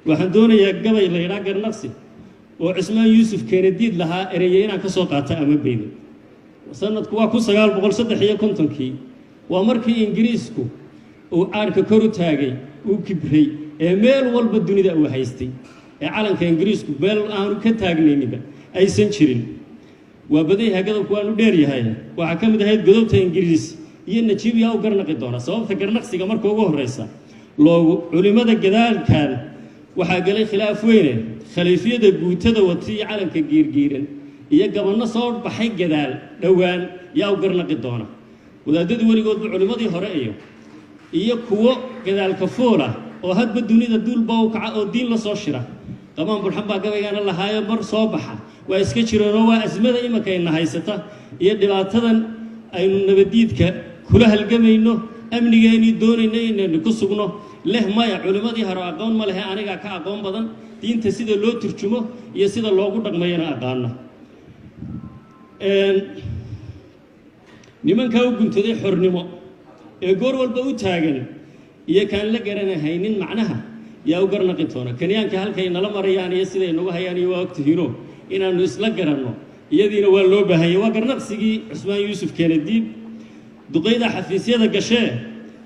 waxaan doonayaa gabay la yidhaa garnaqsi oo cismaan yuusuf keenadiid lahaa ereyay inaan ka soo qaata ama beydo sanadku waa 1953 waa markii ingiriisku uu caarka kor u taagay uu kibray ee meel walba dunida uu haystay ee calanka ingiriisku meel aanu ka taagnayniba aysan jirin waa baday hagada kuwaanu dheer yahay waxa ka mid ahayd godobta ingiriis iyo najibiya u garnaqi doona sababta garnaqsiga marka ugu horeysa loogu culimada gadaalkan waxaa galay khilaaf weyn khaliifiyada guutada watay calanka giirgiiran iyo gabanno soo baxay gadaal dhawaan yaa u garnaqi doona wadaadadu weligood culimadii hore iyo kuwo gadaalka foola oo hadba dunida duulba u kaca oo diin la soo shira qamaan burxan baa gabaygaana lahaayo mar soo baxa waa iska jireenoo waa asmada imanka ayna haysata iyo dhibaatadan aynu nabadiidka kula halgamayno amnigeennii doonayno inaynu ku sugno leh maya culimadii hore aqoon ma lehe anigaa ka aqoon badan diinta sida loo turjumo iyo sida loogu dhaqmayana aqaana nimankaa u guntaday xornimo ee goor walba u taagan iyo kaan la garanahaynin macnaha yaa u garnaqi doona kenyaanka halkay nala marayaan iyo siday nagu hayaan iyo waa ogtihiino inaannu isla garanno iyadiina waa loo baahanya waa garnaqsigii cusmaan yuusuf keenadiid duqayda xafiisyada gashee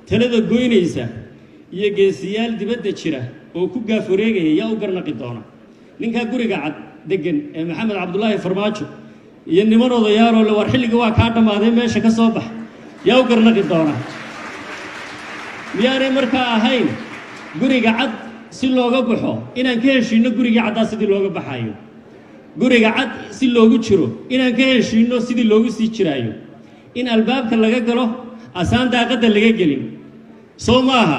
talada goynaysa iyo geesiyaal dibadda jira oo ku gaaf wareegaya yaa u garnaqi doona ninkaa guriga cad degan ee maxamed cabdulaahi farmaajo iyo niman odayaaroo le war xilliga waa kaa dhammaaday meesha ka soo bax yaa u garnaqi doona miyaanay markaa ahayn guriga cad si looga baxo inaan ka heshiinno gurigii caddaa sidii looga baxayo guriga cad si loogu jiro inaan ka heshiinno sidii loogu sii jiraayo in albaabka laga galo asaan daaqadda laga gelin soo maaha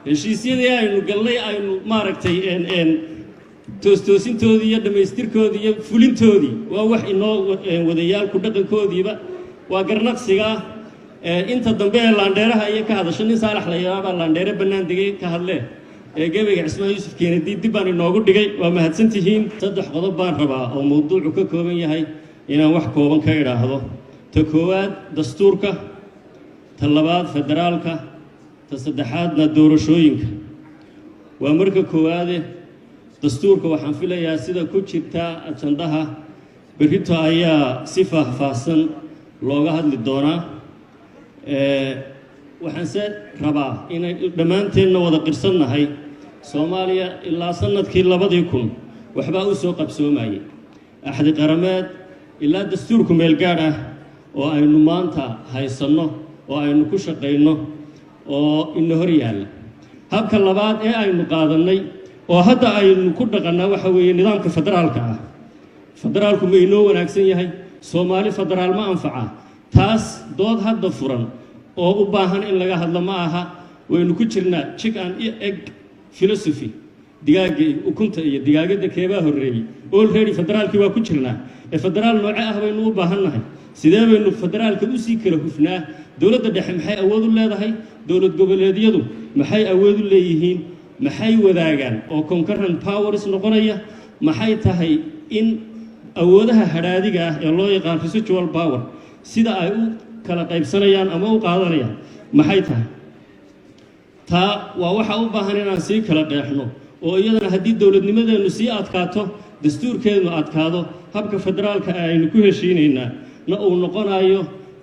heshiisyadii aynu galnay aynu maaragtay toostoosintoodii iyo dhammaystirkoodii iyo fulintoodii waa wax inoo wadayaalku dhaqankoodiiba waa garnaqsiga inta dambe ee laandheeraha iyo ka hadasho nin saalax la yiraahdo laandheere bannaan degay ka hadlee ee gabayga cismaan yuusuf keenadiid dib baan inoogu dhigay waa mahadsantihiin saddex qodob baan rabaa oo mawduucu ka kooban yahay inaan wax kooban ka idhaahdo ta koowaad dastuurka ta labaad federaalka ta saddexaadna doorashooyinka waa marka koowaade dastuurka waxaan filayaa sida ku jirta ajandaha berrito ayaa si faahfaahsan looga hadli doonaa waxaanse rabaa inay dhammaanteenna wada qirsannahay soomaaliya ilaa sanadkii 2000 waxbaa u soo qabsoomayay axdi qarameed ilaa dastuurku meel gaadh ah oo aynu maanta haysanno oo aynu ku shaqayno oo ina hor yaalla habka labaad ee aynu qaadannay oo hadda aynu ku dhaqannaa waxa weeye nidaamka federaalka ah federaalku ma inoo wanaagsan yahay soomaali federaal ma anfaca taas dood hadda furan oo u baahan in laga hadlo ma aha waynu ku jirnaa chick and egg philosophy digaaga ukunta iyo digaagadda keebaa horreeyey already federaalkii waa ku jirnaa ee federaal nooce ah baynu u baahannahay sidee baynu federaalka u sii kala hufnaa dowladda dhexe maxay awood u leedahay dowlad goboleedyadu maxay awood u leeyihiin maxay wadaagaan oo concurrent powers noqonaya maxay tahay in awoodaha hadhaadiga ah ee loo yaqaan residual power sida ay u kala qaybsanayaan ama u qaadanayaan maxay tahay taa waa waxa u baahan inaan sii kala qeexno oo iyadana haddii dowladnimadeennu sii adkaato dastuurkeenu adkaado habka federaalka aynu ku heshiinaynaa na uu noqonayo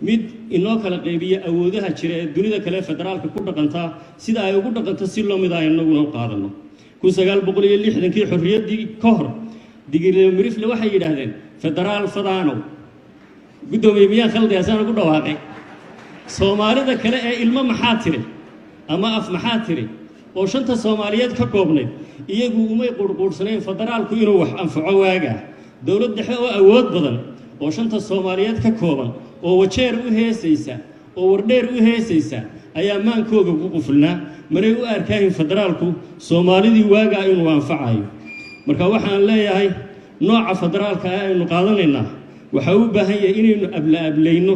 mid inoo kala qaybiya awoodaha jira ee dunida kale federaalka ku dhaqantaa sida ay ugu dhaqanto si loo mid ah inaguna u qaadanno 1960kii xorriyaddii ka hor digiryo mirifle waxay yidhaahdeen federaal fadaanow guddoomiye miyaan khaldi asaan ugu dhawaaqay soomaalida kale ee ilmo maxaa tiri ama af maxaa tiri oo shanta Soomaaliyeed ka koobnay iyagu umay qurquursanayn federaalku inuu wax anfaco waaga dowlad dhexe oo awood badan oo shanta Soomaaliyeed ka kooban oo wajeer u heesaysa oo wardheer u heesaysa ayaa maankooga ku qufulnaa maray u arkaan federaalku Soomaalidii waaga inuu anfacayo marka waxaan leeyahay nooca federaalka aynu qaadanaynaa waxa uu baahan yahay inaynu ablayno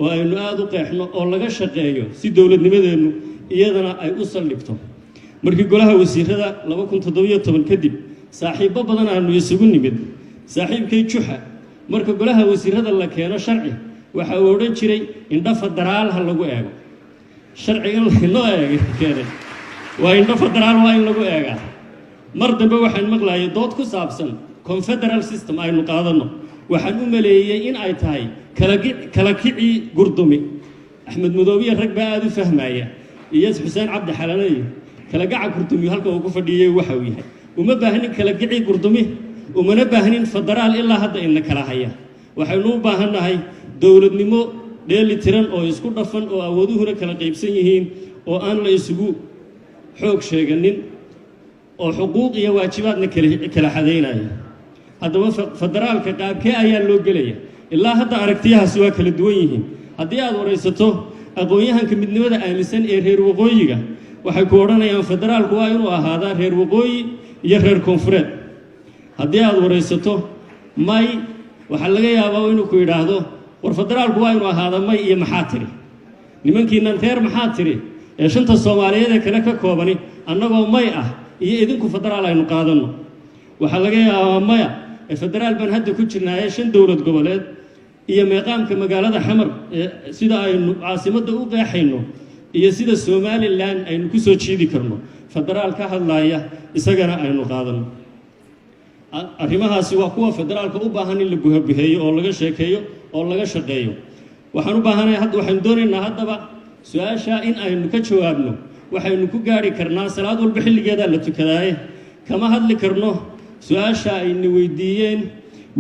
oo aynu aad u qeexno oo laga shaqeeyo si dowladnimadeennu iyadana ay u saldhigto markii golaha wasiirada 2017 kadib saaxiibo badan aanu isugu nimid saaxiibkay juxa marka golaha wasiirada la keeno sharci waxa uu oran jiray indha federaal ha lagu eego sharcigan loo eego keenay waa indha federaal waa in lagu eegaa mar dambe waxaan maqlaayay dood ku saabsan confederal system aynu qaadanno waxaan u maleeyey in ay tahay kala kicii gurdumi axmed madoobiye rag baa aad u fahmaya iyo xuseen cabdi xalanay kala gaca gurdumi halka uu ku fadhiyay waxa uu yahay uma baahnin kala kicii gurdumi umana baahnin federaal ilaa hadda in la kala haya waxaynu u baahannahay dowladnimo dheeli tiran oo isku dhafan oo awooduhuna kala qaybsan yihiin oo aan la isugu xoog sheeganin oo xuquuq iyo waajibaadna kala xadeynaya haddaba federaalka qaabkee ayaa loo gelaya ilaa hadda aragtiyahaasi waa kala duwan yihiin haddii aad waraysato aqoon-yahanka midnimada aaminsan ee reer waqooyiga waxay ku odhanayaan federaalku waa inuu ahaadaa reer waqooyi iyo reer koonfureed haddii aad waraysato may waxaa laga yaabaa inuu ku yidhaahdo war federaalku waa inuu ahaada may iyo maxaa tiri nimankiinan reer maxaa tiri ee shanta soomaaliyeed ee kale ka koobani annagoo may ah iyo idinku federaal aynu qaadanno waxaa laga yaabaa maya ee federaal baan hadda ku jirnaaye 5 dowlad goboleed iyo meeqaamka magaalada xamar sida aynu caasimadda u qeexayno iyo sida Somaliland aynu ku soo jiidi karno federaal ka hadlaya isagana aynu qaadanno arrimahaasi waa kuwa federaalka u baahan in la guhabiheeyo oo laga sheekeeyo oo laga shaqeeyo waxaan u baahanahay hadda waxaan doonaynaa haddaba su'aasha in aynu ka jawaabno waxaynu ku gaari karnaa salaad walba xilligeeda la tukadaaye kama hadli karno su'aasha aynu weydiiyeen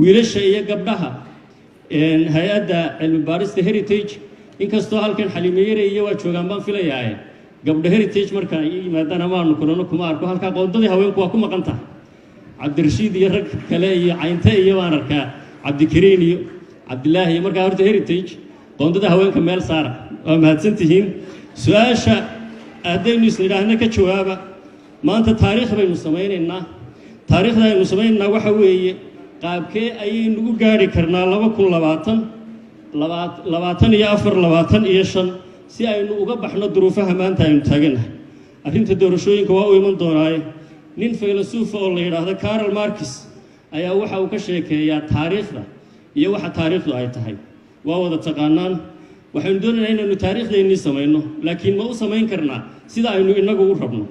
wiilasha iyo gabdhaha hay-adda cilmi baarista heritage inkastoo halkan xalimeeyare iyo waa joogaan baan filayaa gabdha heritage marka ay yimaadaan amaanu kulano kuma arko halka qoondadii haweenku waa ku maqan tahay cabdirashiid iyo rag kale iyo caynte iyo waan arkaa cabdikariin iyo cabdilaahi marka horta heritage qoondada haweenka meel saara waa mahadsantihiin su'aasha haddaynu isnidhaahna ka jawaaba maanta taariikh baynu samaynaynaa taariikhda aynu samaynaynaa waxa weeye qaabkee ayaynu u gaari karnaa 2024 si aynu uga baxno duruufaha maanta aynu taaganahay arrinta doorashooyinka waa u iman doonaaye nin filosof oo la yiraahdo Karl Marx ayaa waxa uu ka sheekeeyaa taariikhda iyo waxa taariikhdu ay tahay waa wada taqaanaan waxaan doonaynaa inaynu taariikhdeennii samayno laakiin ma u samayn karnaa sida aynu inagu u rabno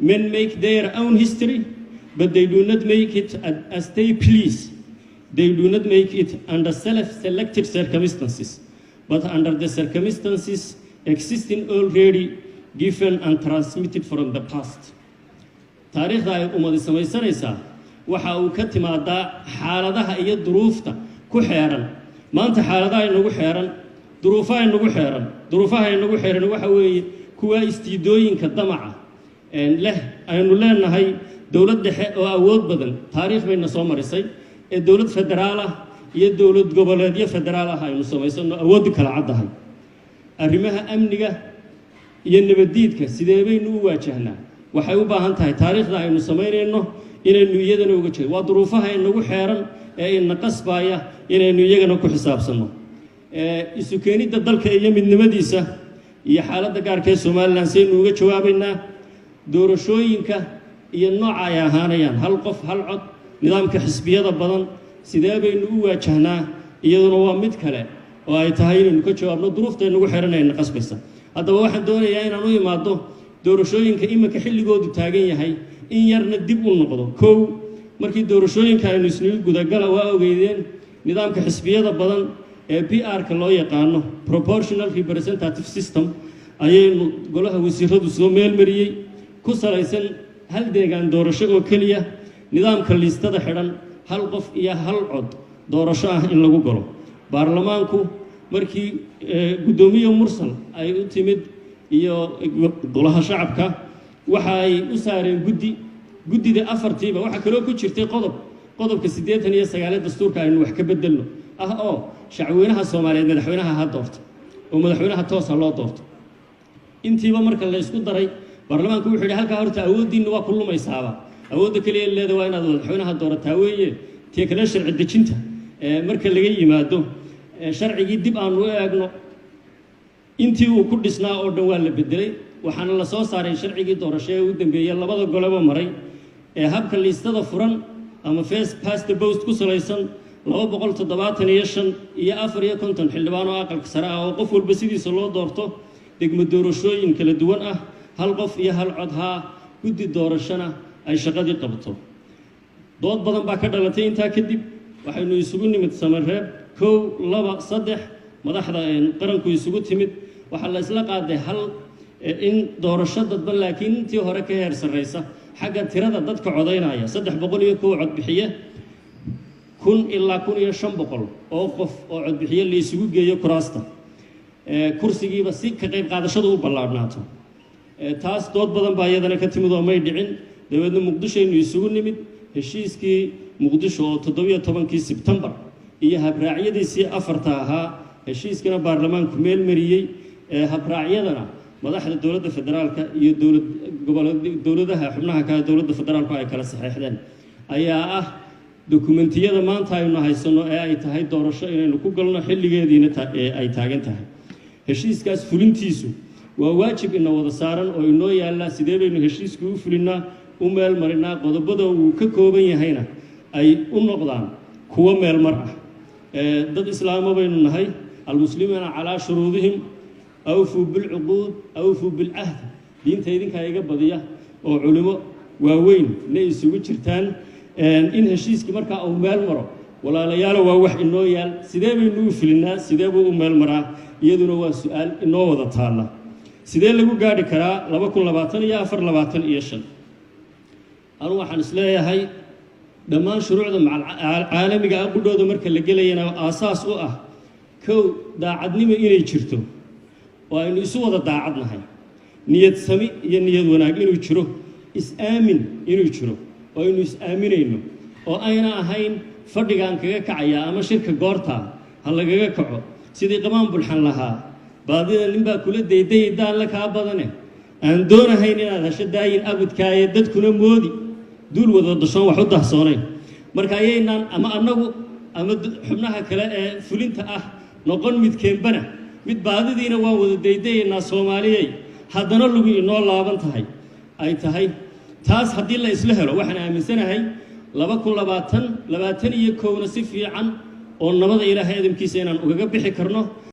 men make their own history but they do not make it as they please they do not make it under self-selected circumstances but under the circumstances existing already given and transmitted from the past taariikhda ay umadi samaysanaysaa waxa uu ka timaadaa xaaladaha iyo duruufta ku xeeran maanta xaaladaha inagu xeeran duruufaha inagu xeeran waxa weeye kuwa istiidooyinka damaca leh aynu leenahay dowlad dhexe oo awood badan taariikh bayna soo marisay ee dowlad federaal ah iyo dowlad goboleedyo federaal ah aynu samaysano awood kala cadahay arrimaha amniga iyo nabadiidka sidee baynu u waajahnaa waxay u baahan tahay taariikhda aynu samaynayno inaynu iyadana uga jeedo waa duruufaha inagu xeeran ee ina qasbaya inaynu iyagana ku xisaabsano isu keenidda dalka iyo midnimadiisa iyo xaaladda gaarka ee Somaliland saynu uga jawaabaynaa doorashooyinka iyo nooca ay ahaanayaan hal qof hal cod nidaamka xisbiyada badan sidee baynu u waajahnaa iyaduna waa mid kale oo ay tahay inaynu ka jawaabno duruufta inagu xeeran ee ina qasbaysa haddaba waxaan doonayaa inaan u imaado doorashooyinka iminka xilligoodu taagan yahay in yarna dib u noqdo kow markii doorashooyinka aynu isnigu gudagala waa ogeydeen nidaamka xisbiyada badan ee PR-ka loo yaqaano proportional representative system ayaynu golaha wasiiradu soo meelmariyey ku salaysan hal deegaan doorasho oo keliya nidaamka liistada xidhan hal qof iyo hal cod doorasho ah in lagu galo baarlamaanku markii gudoomiye mursal ay u timid iyo golaha shacabka waxa ay u saareen guddida afartiiba waxa kale oo ku jirtay qodobka 89 dastuurka aynu wax ka bedelno oo shacweynaha Soomaaliyeed madaxweynaha ha doorto oo madaxweynaha toos loo doorto intiiba marka la isku daray baarlamaanku wuxuu yiri halka horta awoodiina waa ku lumaysaaba awoodda kaliya leedahay waa inaad madaxweynaha doorataa weeye tii kale sharci dejinta marka laga yimaado sharcigii dib aan u eegno intii uu ku dhisnaa oo dhan waa la bedelay waxaana la soo saaray sharcigii doorasho ee u dambeeyay labada goleba maray ee habka liistada furan ama first past the post ku salaysan 275 iyo 54 xildhibaan oo aqalka sare ah oo qof walba sidiisa loo doorto degmo doorashooyin kala duwan ah hal qof iyo hal cod ha guddi doorashana ay shaqadii qabto dood badan baa ka dhalatay intaa kadib waxaynu isugu nimid samareeb 1 2 3 madaxda qaranku isugu timid waxa la isla qaaday hal in doorasho dadban laakiin intii hore ka heer sareysa xagga tirada dadka codeynaya 300 cod bixiye 1000 ilaa 1500 oo qof oo cod bixiye la isugu geeyo kuraasta kursigiiba si ka qayb qaadashadu u ballaarnaato taas dood badan baa iyadana ka timid oo may dhicin dawladda muqdisho inuu isugu nimid heshiiskii muqdisho oo 17kii Sebtembar iyo habraacyadiisii afarta ahaa heshiiskana baarlamaanku meel mariyay habraacyadana madaxda dawladda federaalka iyo dawladaha xubnaha ka dawladda federaalku ay kala saxeexdeen ayaa ah dokumentiyada maanta aynu haysano ee ay tahay doorasho inaynu ku galno xilligeediina ay taagan tahay heshiiskaas fulintiisu waa waajib in wada saaran oo inoo yaala sidee baynu heshiisku u fulinaa u meel marinaa qodobada uu ka kooban yahayna ay u noqdaan kuwa meel mar ah dad islaamo baynu nahay almuslimuuna calaa shuruudihim awfuu bilcuquud awfuu bilcahd diinta idinkaa iga badiya oo culimo waaweyn na isugu jirtaan in heshiiskii markaa uu meel maro walaalayaal waa wax inoo yaal sidee baynu u fulinaa sidee buu u meel maraa iyaduna waa su'aal inoo wada taala sidee lagu gaari karaa 2024 iyo 425 anu waxaan isleeyahay dhammaan shuruucda caalamiga ah gudooda marka la gelayana aasaas u ah kow daacadnimo inay jirto oo aynu isu wada daacadnahay niyad sami iyo niyad wanaag inuu jiro is-aamin inuu jiro oo aynu is-aaminayno oo ayna ahayn fadhigaan kaga kacaya ama shirka goorta ha lagaga kaco sidii qamaan bulxan lahaa baadida ninbaa kula deydayidaan la kaa badane aan doonahayn inaad hesho daayin abadkaaye dadkuna moodi duul wada dashoon wax u dahsoonayn marka ayaynaan ama annagu ama xubnaha kale ee fulinta ah noqon midkeenbana mid baadidiina waan wada deydayaynaa soomaaliyey haddana lugu inoo laaban tahay ay tahay taas haddii la isla helo waxaan aaminsanahay 2021 si fiican oo nabada ilaahay adamkiisa inaan ugaga bixi karno